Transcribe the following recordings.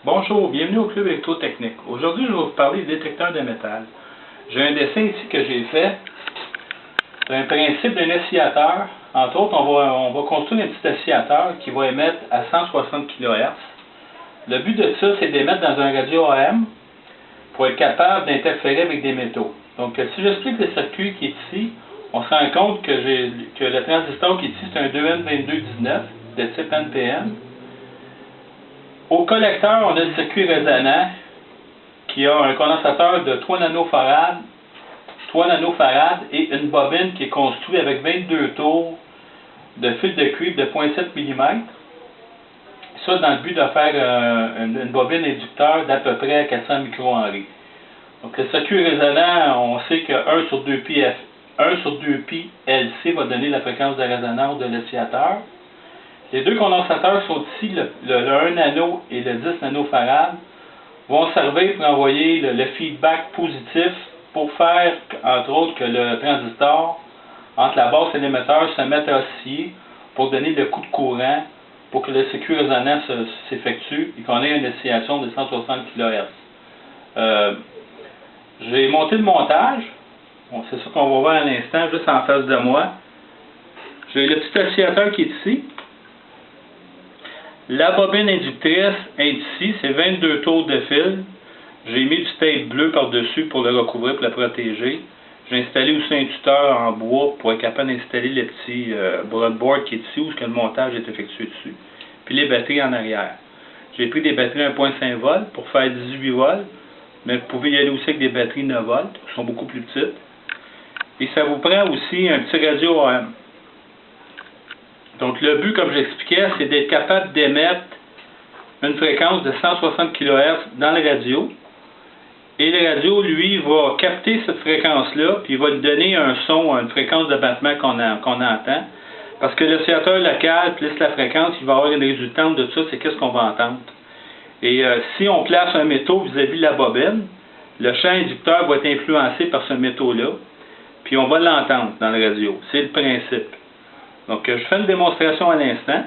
Bonjour, bienvenue au Club Électrotechnique. Aujourd'hui, je vais vous parler des détecteurs de métal. J'ai un dessin ici que j'ai fait. C'est un principe d'un oscillateur. Entre autres, on va construire un petit oscillateur qui va émettre à 160 kHz. Le but de ça, c'est d'émettre dans un radio AM pour être capable d'interférer avec des métaux. Donc, si j'explique le circuit qui est ici, on se rend compte que le transistor qui est ici, c'est un 2N2219 de type NPN. Au collecteur, on a le circuit résonant qui a un condensateur de 3 nanofarad et une bobine qui est construite avec 22 tours de fil de cuivre de 0,7 mm. Ça dans le but de faire une bobine inducteur d'à peu près 400 microhenry. Donc le circuit résonant, on sait que 1 sur 2pi LC va donner la fréquence de résonance de l'oscillateur. Les deux condensateurs sont ici, le 1 nano et le 10 nanofarad, vont servir pour envoyer le feedback positif pour faire, entre autres, que le transistor, entre la base et l'émetteur, se mette à osciller pour donner le coup de courant pour que le circuit résonant s'effectue et qu'on ait une oscillation de 160 kHz. J'ai monté le montage. Bon, c'est ça qu'on va voir à l'instant, juste en face de moi. J'ai le petit oscillateur qui est ici. La bobine inductrice est ici, c'est 22 tours de fil. J'ai mis du tape bleu par-dessus pour le recouvrir, pour le protéger. J'ai installé aussi un tuteur en bois pour être capable d'installer le petit breadboard qui est ici, où le montage est effectué dessus. Puis les batteries en arrière. J'ai pris des batteries 1.5 volts pour faire 18 volts, mais vous pouvez y aller aussi avec des batteries 9 volts, qui sont beaucoup plus petites. Et ça vous prend aussi un petit radio AM. Donc le but, comme j'expliquais, c'est d'être capable d'émettre une fréquence de 160 kHz dans le radio. Et le radio, lui, va capter cette fréquence-là, puis il va lui donner un son, une fréquence de battement qu'on entend. Parce que l'oscillateur local, plus la fréquence, il va avoir une résultante de ça, c'est qu'est-ce qu'on va entendre. Et si on place un métaux vis-à-vis de la bobine, le champ inducteur va être influencé par ce métaux-là, puis on va l'entendre dans le radio. C'est le principe. Donc, je fais une démonstration à l'instant.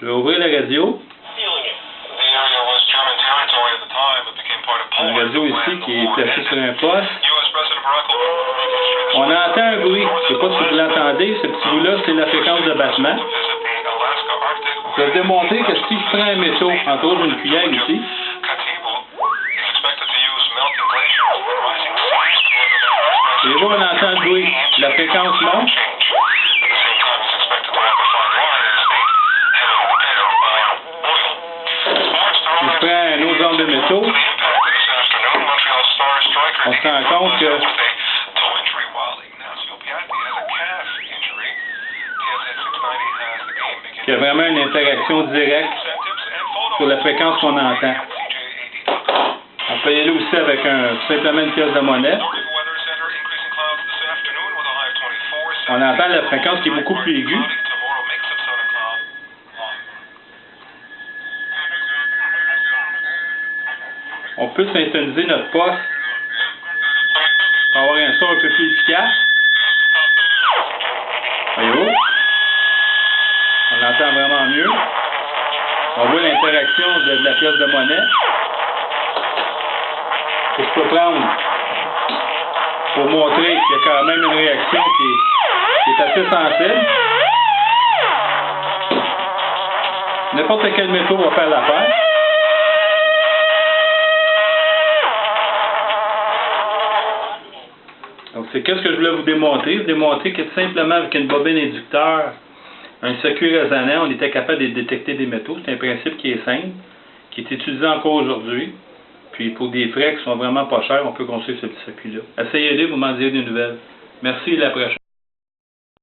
Je vais ouvrir la radio. Un radio ici qui est placé sur un poste. On entend un bruit. Je ne sais pas si vous l'entendez. Ce petit bruit-là, c'est la fréquence de battement. Je vais démontrer que si je prends un métaux, entre autres une cuillère ici, et là, on entend le bruit. La fréquence monte. Si je prends un autre genre de métaux, on se rend compte qu'il y a vraiment une interaction directe sur la fréquence qu'on entend. On peut y aller aussi avec simplement une pièce de monnaie. On entend la fréquence qui est beaucoup plus aiguë. On peut synthétiser notre poste pour avoir un son un peu plus efficace. Voyez-vous? On entend vraiment mieux. On voit l'interaction de la pièce de monnaie. Que je peux prendre pour montrer qu'il y a quand même une réaction qui est assez sensible. N'importe quel métaux va faire l'affaire. Donc, c'est qu'est-ce que je voulais vous démontrer. Vous démontrer que simplement avec une bobine inducteur, un circuit résonant, on était capable de détecter des métaux. C'est un principe qui est simple, qui est utilisé encore aujourd'hui. Puis pour des frais qui sont vraiment pas chers, on peut construire ce petit circuit-là. Essayez-le, vous m'en direz des nouvelles. Merci, à la prochaine.